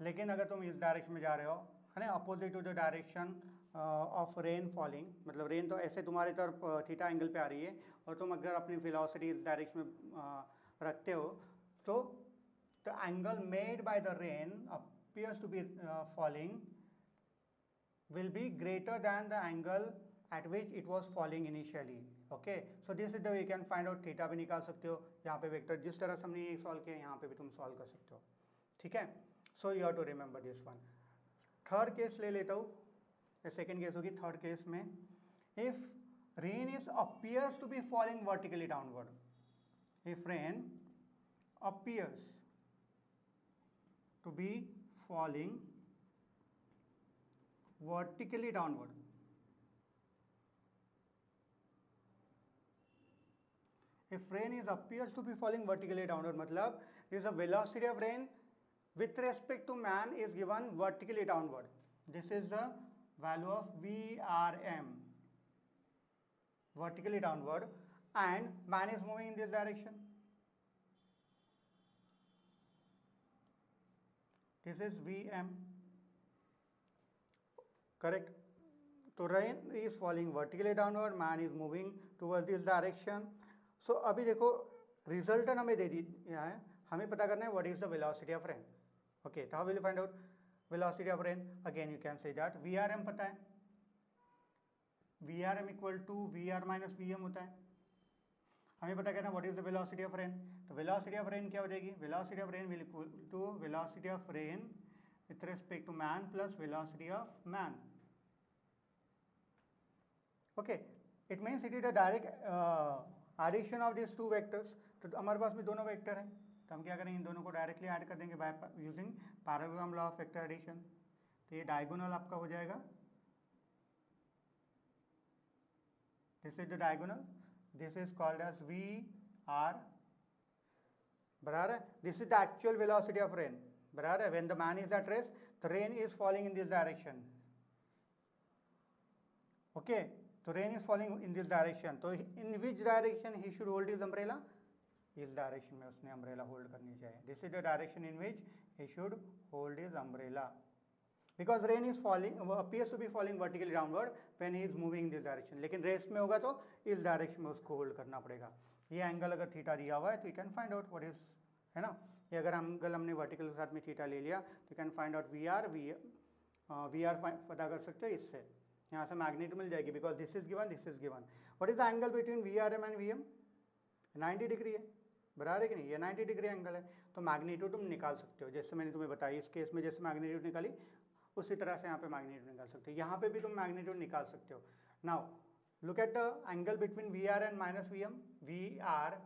लेकिन अगर तुम इस डायरेक्शन में जा रहे हो है ना, opposite to the direction of rain falling, मतलब रेन तो ऐसे तुम्हारी तरफ थीटा एंगल पे आ रही है और तुम अगर अपनी वेलोसिटी इस डायरेक्शन में रखते हो, तो the angle made by the rain appears to be falling will be greater than the angle at which it was falling initially. Okay, so this is the way you can find out theta भी निकाल सकते हो. यहाँ पे vector जिस तरह से हमने ये सॉल्व किया, यहाँ पे भी तुम सॉल्व कर सकते हो, ठीक है. So you have to remember this one. Third case ले लेता हूँ, सेकेंड केस होगी. थर्ड केस में if rain is appears to be falling vertically downward, if rain appears to be falling vertically downward, if rain is appears to be falling vertically downward, मतलब is the velocity of rain with respect to man is given vertically downward. This is the value of VRM, vertically downward, and man is moving in this direction. This is Vm, correct. तो rain is falling vertically downward, man is moving towards this direction. So अभी देखो resultant हमें दे दिया है, हमें पता करना है what is the velocity of rain. Okay, so how will you find out velocity of rain? Again you can say that Vrm पता है, Vrm equal to Vr minus Vm होता है. हमें पता करना what is the velocity of rain. तो velocity of rain क्या हो जाएगी, velocity of rain will equal to velocity of rain with respect to man plus velocity of man. Okay, it means it is a direct addition of this two vectors, तो हमारे पास में दोनों vector हैं, तो हम क्या करेंगे, इन दोनों को डायरेक्टली ऐड कर देंगे by using parallelogram law of vector addition. तो ये डायगोनल आपका हो जाएगा, this is the diagonal, this is called as V R, बराबर है। This is the actual velocity of rain, बराबर है। When the man is at rest, the rain is falling in this direction, okay. तो rain is falling in this direction, तो in which direction he should hold his umbrella, इस direction में उसने umbrella hold करनी चाहिए। This is the direction in which he should hold his umbrella, because rain is falling, वो appears to be falling vertically downward when he is moving this direction, लेकिन rest में होगा तो इस डायरेक्शन में उसको होल्ड करना पड़ेगा। ये एंगल अगर थीटा दिया हुआ है तो you can find out what is, है ना। ये अगर एंगल हमने वर्टिकल के साथ में थीटा ले लिया तो you can find out v r पता कर सकते हो इससे, यहाँ से मैग्नीट्यूड मिल जाएगी, because this is given, this is given. What is the angle between v are m and v m, 90 degree है, बराबर है कि नहीं, ये 90 डिग्री एंगल है। तो मैग्नीट्यूड तुम निकाल सकते हो, जैसे मैंने तुम्हें बताया इस केस में जैसे मैग्नीट्यूड निकाली उसी तरह से यहाँ पे मैग्नीट्यूड निकाल सकते हो, यहाँ पे भी तुम मैग्नीट्यूड निकाल सकते हो। Now look at the angle between v are and minus we m, v r,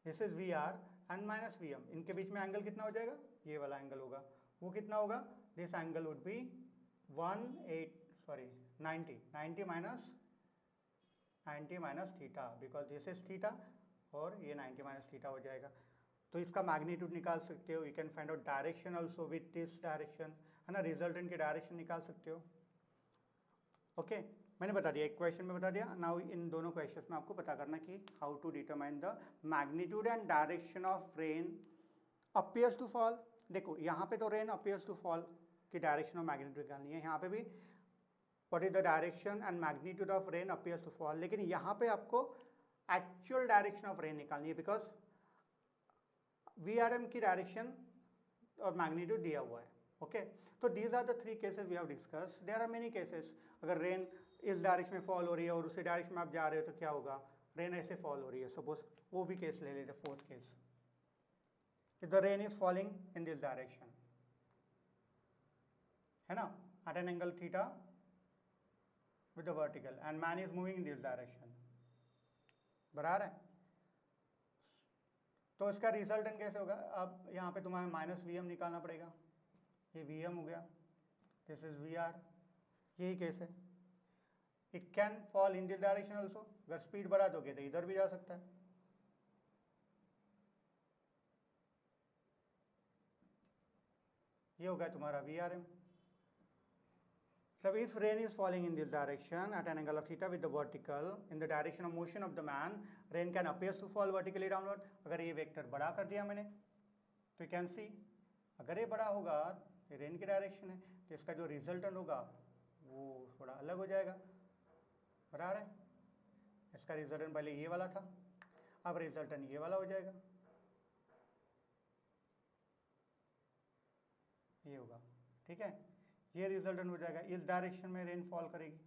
this is we are and minus we m, इनके बीच में एंगल कितना हो जाएगा, ये वाला एंगल होगा, वो कितना होगा, this angle would be 90 minus theta, because this is theta और ये 90 माइनस थीटा हो जाएगा। तो इसका मैग्नीट्यूड निकाल सकते हो, you can find out direction also with this direction, है ना, रिजल्टेंट की डायरेक्शन निकाल सकते हो, ओके। मैंने बता दिया, एक क्वेश्चन में बता दिया। नाउ इन दोनों क्वेश्चंस में आपको पता करना कि how to determine the magnitude and direction of rain appears to fall. देखो यहाँ पे तो रेन अपीयर्स टू फॉल की डायरेक्शन ऑफ मैग्नीट्यूड निकालनी है, यहाँ पे भी what is the direction and magnitude of rain appears to fall, लेकिन यहाँ पे आपको एक्चुअल डायरेक्शन ऑफ रेन निकालनी है, बिकॉज वी आर एम की डायरेक्शन और मैग्नीट्यूड दिया हुआ है, ओके। तो these are the three cases we have discuss, there are many cases. अगर रेन इस डायरेक्शन में फॉल हो रही है और उसी डायरेक्शन में आप जा रहे हो तो क्या होगा, रेन ऐसे फॉल हो रही है, सपोज वो भी केस ले लेते, fourth case, if the rain is falling in this direction, है ना, at an angle theta with the vertical and man is moving in this direction, बराबर है। तो इसका रिजल्टेंट कैसे होगा, अब यहाँ पे तुम्हें माइनस वी एम निकालना पड़ेगा, ये वी एम हो गया, दिस इज वी आर, यही केस है। It can fall in this direction also, अगर स्पीड बढ़ा दोगे तो इधर भी जा सकता है, ये होगा तुम्हारा v are m. So if rain is falling in this direction at an angle of theta with the vertical in the direction of motion of the man, rain can appears to fall vertically downward। अगर ये vector बड़ा कर दिया मैंने तो you can see, अगर ये बड़ा होगा ये रेन की डायरेक्शन है तो इसका जो रिजल्टेंट होगा वो थोड़ा अलग हो जाएगा, बराबर है। इसका रिजल्टेंट पहले ये वाला था, अब रिजल्टेंट ये वाला हो जाएगा, ये होगा, ठीक है। ये रिजल्टेंट हो जाएगा, इस डायरेक्शन में रेन फॉल करेगी,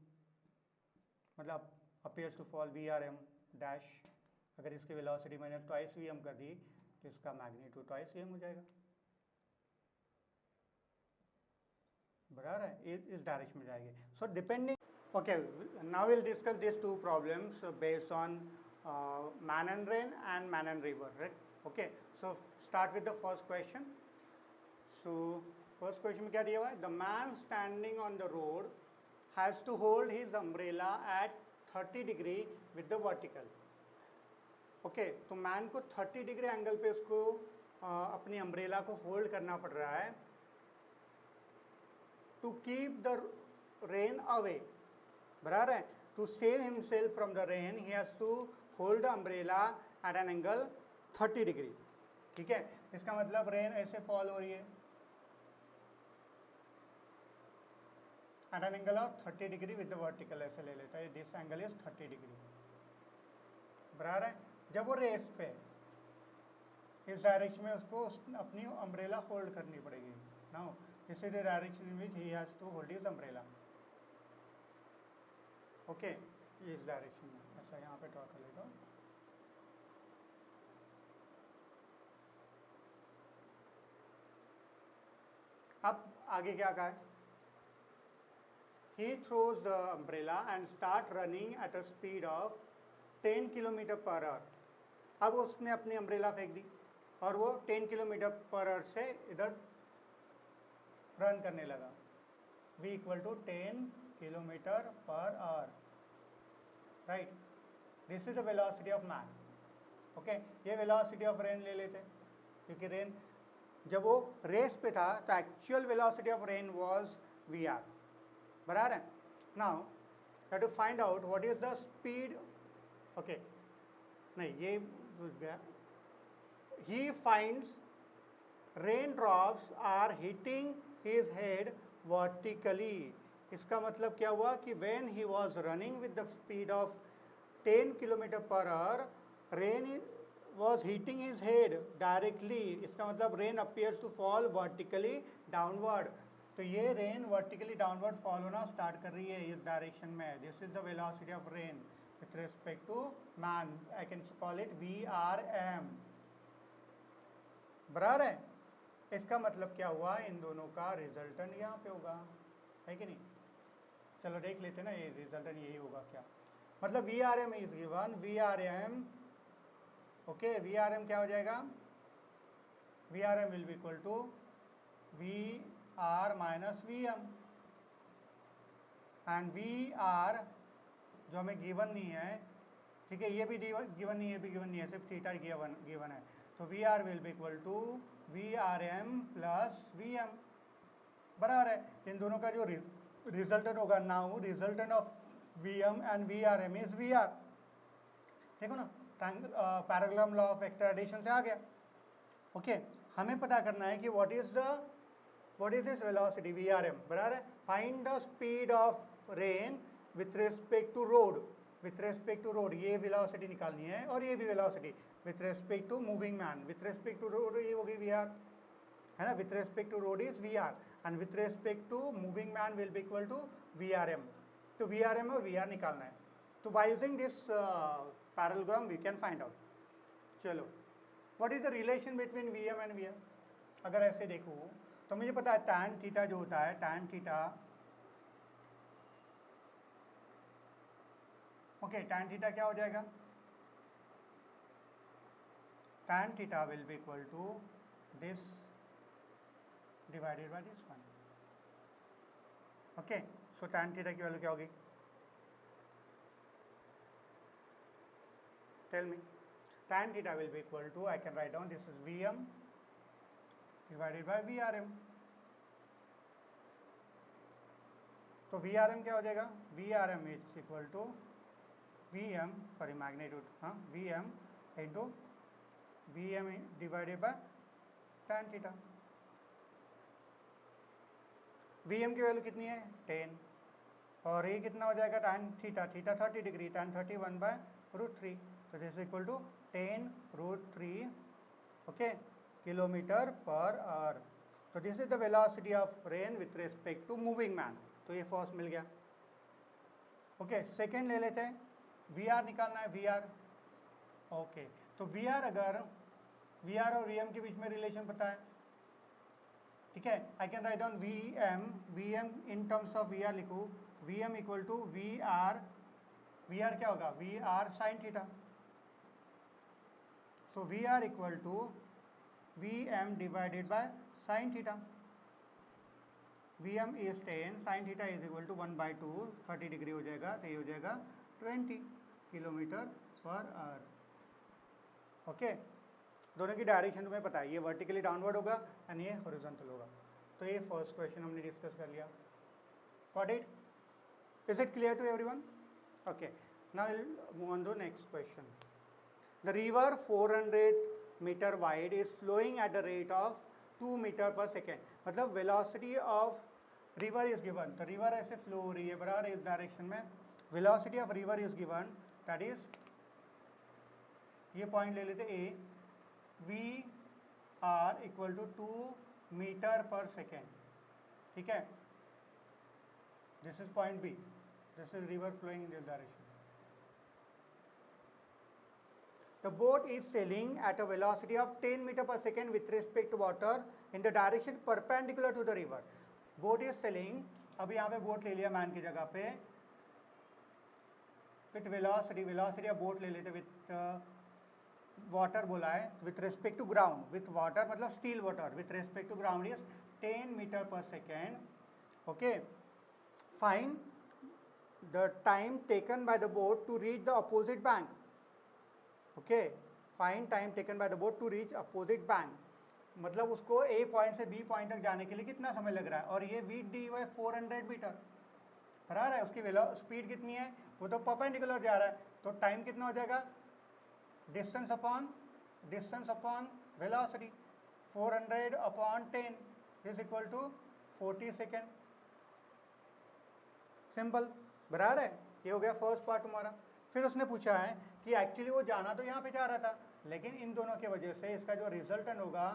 मतलब appears to fall v are m dash, अगर इसकी वेलोसिटी मैंने ट्वाइस वी एम कर दी तो इसका मैग्नीट्यूड ट्वाइस वी एम हो जाएगा, बराबर है, इस डायरेक्शन में जाएगी। So depending, okay, now will discuss this two problems based on man and rain and man and river, right, okay. So start with the first question. So first question में क्या दिया हुआ है, the man standing on the road has to hold his umbrella at 30 degree with the vertical, okay. तो man को 30 degree angle पे उसको अपनी अम्ब्रेला को होल्ड करना पड़ रहा है to keep the rain away, बराबर है। To save himself from the rain he has to hold the umbrella at an angle 30 degree, ठीक है। इसका मतलब रेन ऐसे फॉल हो रही है at an angle of 30 degree with the vertical, ऐसे ले लेता है, दिस एंगल इज 30 डिग्री, बराबर है। जब वो रेस पे इस डायरेक्शन में उसको अपनी अम्ब्रेला होल्ड करनी पड़ेगी, now this is the direction in which he has to hold his umbrella, okay, इस डायरेक्शन में, ऐसा यहाँ पे ड्रॉ कर लेता हूँ। अब आगे क्या कहा है, he throws the umbrella and start running at a speed of 10 kilometre per our. अब उसने अपनी अम्ब्रेला फेंक दी और वो 10 किलोमीटर पर आवर से इधर रन करने लगा। v equal to 10 kilometre per hour, right. This is the velocity of man. Okay, ये वेलोसिटी ऑफ रेन ले लेते हैं, क्योंकि रेन जब वो रेस पे था तो actual velocity of rain was vr, बराबर है। Now have to find out what is the speed. Okay, नहीं ये गया। He finds rain drops are hitting his head vertically. इसका मतलब क्या हुआ कि when he was running with the speed of 10 kilometre per hour, rain was hitting his head directly। इसका मतलब rain appears to fall vertically downward। तो ये rain vertically downward fall होना स्टार्ट कर रही है इस डायरेक्शन में। This is the velocity of rain with respect to man. I can call it VRM, बराबर है। इसका मतलब क्या हुआ, इन दोनों का रिजल्टेंट यहाँ पे होगा, है कि नहीं। चलो देख लेते हैं ना, ये रिजल्टेंट यही होगा क्या। मतलब VRM is given, VRM, okay, VRM क्या हो जाएगा, VRM will be equal to VR minus VM। And VR जो हमें गिवन नहीं है, ठीक है, ये भी गिवन नहीं है, भी गिवन नहीं है, सिर्फ थीटा गिवन है। तो VR will be equal to VRM plus VM, बराबर है। इन दोनों का जो रिजल्टेंट होगा, now resultant of VM and VRM is VR। देखो ना, पैरेलल लॉ ऑफ एक्सट्राडिशन से आ गया। ओके, हमें पता करना है कि what is this velocity VRM, बराबर है। Find the speed of rain with respect to road. With respect to road ये वेलोसिटी निकालनी है, और ये भी velocity with respect to moving man. With respect to road ये होगी VR, है ना। With respect to road is VR and with respect to moving man will be equal to VRM। तो VRM और VR निकालना है। तो bye using this parallelogram we can find out. चलो, what is the relation between VM and VR। अगर ऐसे देखूँ तो मुझे पता है tan थीटा जो होता है, tan theta, okay, tan theta क्या हो जाएगा, tan theta will be equal to this divided by this one. Okay, so tan theta की वैल्यू क्या होगी, tell me। tan theta will be equal to, I can write down, this is VM divided by VRM। तो VRM क्या हो जाएगा, VRM is equal to VM, sorry magnitude, हाँ, VM into VM divided by tan theta। VM की value कितनी है 10, और ये कितना हो जाएगा tan theta, theta 30 degree, tan 30 1/√3। So this is equal to 10√3, okay, kilometre per hour. तो this is the velocity of rain with respect to moving man. तो ये फर्स्ट मिल गया। ओके, सेकेंड ले लेते हैं, VR निकालना है, VR। ओके, तो VR, अगर VR और VM के बीच में रिलेशन पता है, ठीक है, I can write down VM in terms of VR लिखूँ, VM इक्वल टू VR क्या होगा, VR sine theta. So VR equal to VM divided by sin theta। VM is 10, sin theta is equal to 1/2, 30 degree हो जाएगा, तो ये हो जाएगा 20 kilometre per our. Okay, दोनों की डायरेक्शन तुम्हें पता है, ये वर्टिकली डाउनवर्ड होगा एंड ये हॉरिजॉन्टल होगा। तो ये फर्स्ट क्वेश्चन हमने डिस्कस कर लिया। Got it? Is it clear to everyone? Okay, now will move on to next question. The river 400 meter wide is flowing at the rate of 2 meter per second। मतलब velocity of river is given, तो river ऐसे flow हो रही है, बराबर इस direction में। velocity of river is given, that is, ये पॉइंट ले लेते A, VR equal to 2 metre per second, ठीक है। This is point B, this is river flowing in this direction। The boat is sailing at a velocity of 10 meter per second with respect to water in the direction perpendicular to the river। Boat is sailing, अब यहाँ पे boat ले लिया man की जगह पे, with velocity, velocity आप boat ले लेते, विथ वाटर बोला है, with respect to ground, with water मतलब still water, with respect to ground is 10 metre per second. Okay, find the time taken by the boat to reach the opposite bank. Okay, find time taken by the boat to reach opposite bank, मतलब उसको A point से B point तक जाने के लिए कितना समय लग रहा है. और ये वी डी है 400 मीटर, बराबर है. उसकी स्पीड कितनी है, वो तो परपेंडिकुलर जा रहा है, तो टाइम कितना हो जाएगा, distance upon velocity, 400 upon 10 is equal to 40 second. Simple, बराबर है. ये हो गया फर्स्ट पार्ट हमारा. फिर उसने पूछा है कि एक्चुअली वो जाना तो यहाँ पे जा रहा था, लेकिन इन दोनों की वजह से इसका जो रिजल्टेंट होगा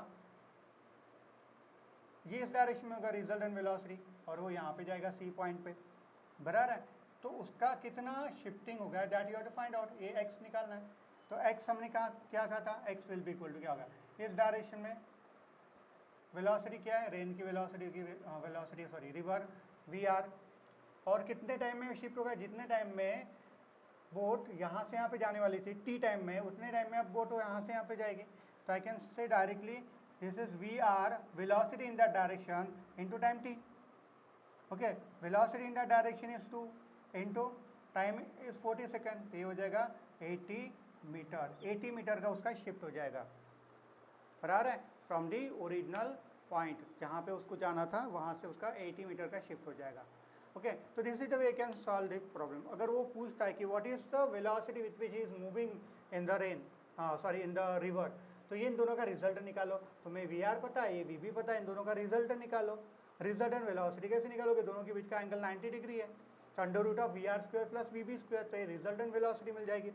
ये इस डायरेक्शन में होगा, रिजल्टेंट वेलोसिटी, और वो यहाँ पे जाएगा सी पॉइंट पे, बराबर है. तो उसका कितना शिफ्टिंग होगा, that you have to find out. ये एक्स निकालना है. तो एक्स हमने कहा क्या कहा था, x will be equal to क्या होगा, इस डायरेक्शन में वेलोसिटी क्या है, रेन की वेलोसिटी की velocity sorry river v r, और कितने टाइम में शिफ्ट होगा, जितने टाइम में बोट यहाँ से यहाँ पे जाने वाली थी टी टाइम में, उतने टाइम में अब बोट यहाँ से यहाँ पे जाएगी. तो I can say directly this is we r velocity in that direction into time t. Okay, velocity in that direction is 2 into time is 40 second, तो ये हो जाएगा 80 मीटर. 80 मीटर का उसका शिफ्ट हो जाएगा, बराबर है, फ्रॉम दी ओरिजिनल पॉइंट जहाँ पे उसको जाना था वहाँ से उसका 80 मीटर का शिफ्ट हो जाएगा. ओके, तो this is the way can solve the problem. अगर वो पूछता है कि what is the velocity with which is moving in the rain sorry in the river, तो ये इन दोनों का रिजल्ट निकालो. तुम्हें वी आर पता है, ये वी बी पता है, इन दोनों का रिजल्ट निकालो. रिजल्ट एंड वेलोसिटी कैसे निकालोगे, दोनों के बीच का एंगल 90 डिग्री है, तो under root of v r square plus v b square, तो ये रिजल्ट एंड वेलोसिटी मिल जाएगी.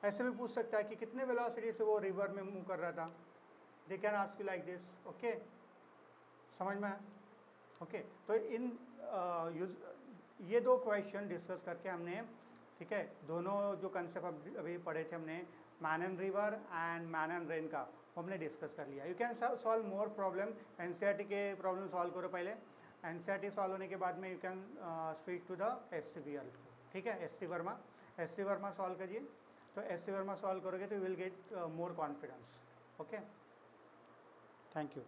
ऐसे भी पूछ सकता है कि कितने वेलोसिटी से वो रिवर में मूव कर रहा था. They can ask you like this. Okay, समझ में. ओके, तो इन ये दो क्वेश्चन डिस्कस करके हमने, ठीक है, दोनों जो कंसेप्ट अभी पढ़े थे हमने, man and river and man and rain का, वो हमने डिस्कस कर लिया. You can solve more problem. NCERT के प्रॉब्लम सॉल्व करो पहले. एनसीईआरटी सॉल्व होने के बाद में you can speak to the SC also. ठीक है, एससी वर्मा सॉल्व करिए. तो एससी वर्मा सॉल्व करोगे तो you will get more confidence. Okay, thank you.